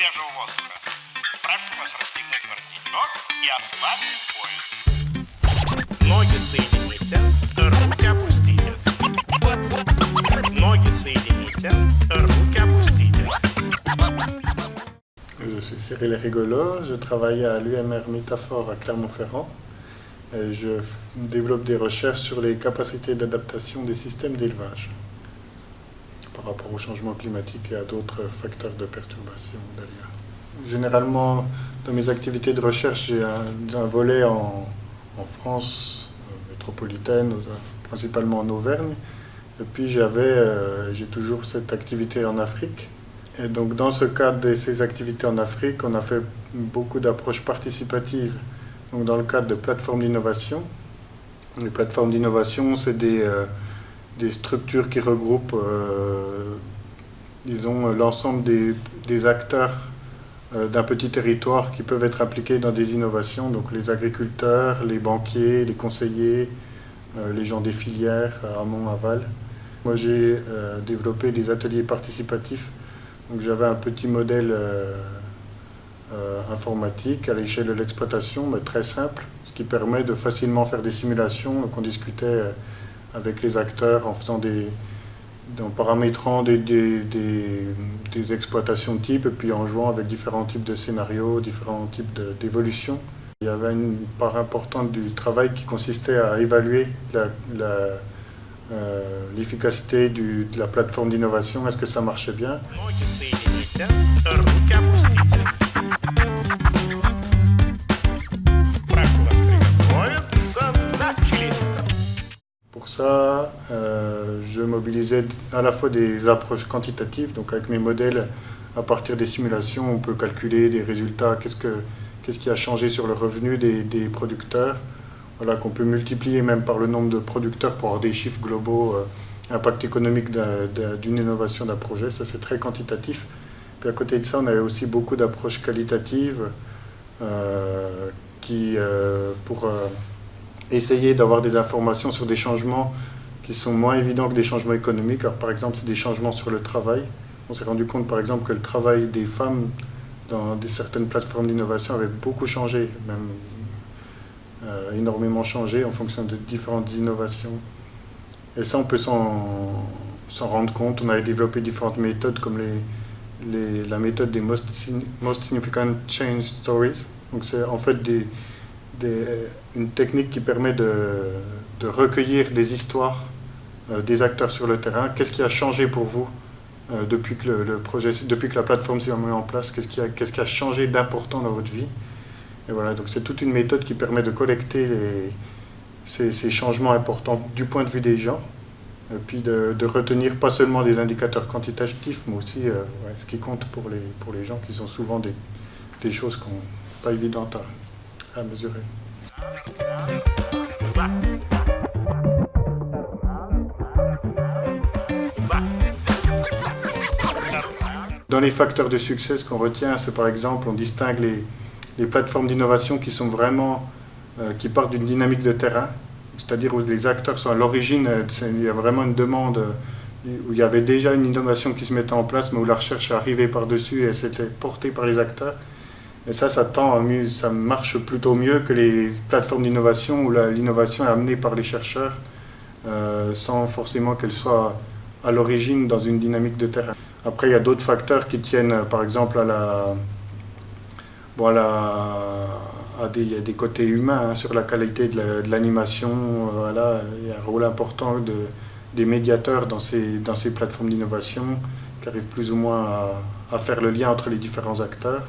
свежего воздуха. Прошу вас расстегнуть воротничок и ослабить пояс. Ноги соедините, руки опустите. Ноги соедините, руки опустите. Je suis Cyril Rigolo, je travaille à l'UMR Métaphore à Clermont-Ferrand et je développe des recherches sur les capacités d'adaptation des systèmes d'élevage par rapport au changement climatique et à d'autres facteurs de perturbation d'ailleurs. Généralement, dans mes activités de recherche, j'ai un volet en France métropolitaine, principalement en Auvergne, et puis j'ai toujours cette activité en Afrique. Et donc dans ce cadre de ces activités en Afrique, on a fait beaucoup d'approches participatives. Donc dans le cadre de plateformes d'innovation. Les plateformes d'innovation, c'est des structures qui regroupent, disons, l'ensemble des acteurs d'un petit territoire qui peuvent être impliqués dans des innovations. Donc les agriculteurs, les banquiers, les conseillers, les gens des filières, amont, aval. Moi j'ai développé des ateliers participatifs. Donc j'avais un petit modèle informatique à l'échelle de l'exploitation, mais très simple, ce qui permet de facilement faire des simulations. Donc on discutait avec les acteurs en paramétrant des exploitations de type et puis en jouant avec différents types de scénarios, différents types d'évolutions. Il y avait une part importante du travail qui consistait à évaluer l'efficacité de la plateforme d'innovation, est-ce que ça marchait bien? Pour ça, je mobilisais à la fois des approches quantitatives, donc avec mes modèles, à partir des simulations, on peut calculer des résultats, qu'est-ce qui a changé sur le revenu des producteurs. Voilà, qu'on peut multiplier même par le nombre de producteurs pour avoir des chiffres globaux, impact économique d'une innovation, d'un projet, ça c'est très quantitatif. Puis à côté de ça, on avait aussi beaucoup d'approches qualitatives pour essayer d'avoir des informations sur des changements qui sont moins évidents que des changements économiques. Alors, par exemple, c'est des changements sur le travail. On s'est rendu compte par exemple que le travail des femmes dans certaines plateformes d'innovation avait beaucoup changé, même énormément changé en fonction de différentes innovations. Et ça, on peut s'en rendre compte. On avait développé différentes méthodes comme la méthode des Most Significant Change Stories. Donc c'est en fait une technique qui permet de recueillir des histoires des acteurs sur le terrain. Qu'est-ce qui a changé pour vous depuis que depuis que la plateforme s'est mise en place? Qu'est-ce qui a changé d'important dans votre vie? Et voilà, donc c'est toute une méthode qui permet de collecter ces changements importants du point de vue des gens, et puis de retenir pas seulement des indicateurs quantitatifs, mais aussi ce qui compte pour les gens, qui sont souvent des choses qui sont pas évidentes à mesurer. Dans les facteurs de succès, ce qu'on retient, c'est par exemple, on distingue les plateformes d'innovation qui sont vraiment, qui partent d'une dynamique de terrain, c'est-à-dire où les acteurs sont à l'origine, il y a vraiment une demande, où il y avait déjà une innovation qui se mettait en place, mais où la recherche est arrivée par-dessus et c'était portée par les acteurs. Et ça marche plutôt mieux que les plateformes d'innovation où l'innovation est amenée par les chercheurs, sans forcément qu'elle soit à l'origine dans une dynamique de terrain. Après, il y a d'autres facteurs qui tiennent, par exemple, il y a des côtés humains sur la qualité de l'animation. Voilà, il y a un rôle important des médiateurs dans ces plateformes d'innovation qui arrivent plus ou moins à faire le lien entre les différents acteurs.